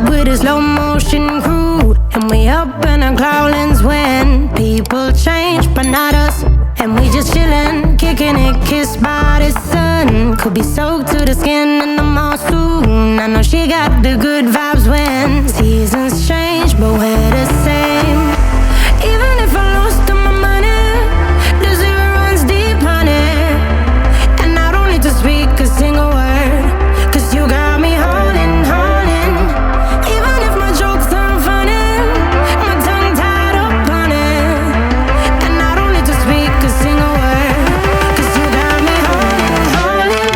with a slow motion crew, and we up in our cloudlands when people change, but not us. And we just chillin', kicking it, kissed by the sun. Could be soaked to the skin in the mall soon. I know she got the good vibes when seasons change, but we're the same. Even if I lost all my money, the zero runs deep, honey. And I don't need to speak a single word, 'cause you got me holding, holding. Even if my jokes aren't funny, my tongue tied up on it. And I don't need to speak a single word, 'cause you got me holding, holding.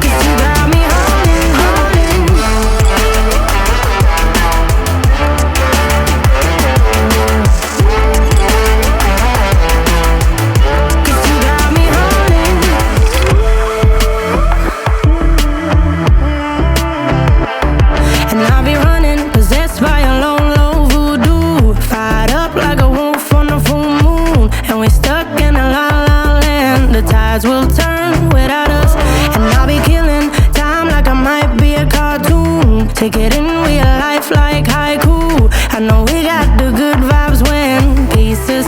'Cause you got me holding, holding. 'Cause you got me holding. And I'll be running, possessed by a low, low voodoo. Fired up like a wolf on a full moon. And we're stuck in a la la land. The tides will turn without us. And I'll be killing time like I might be a cartoon. Take it in real life like haiku. I know we got the good vibes when pieces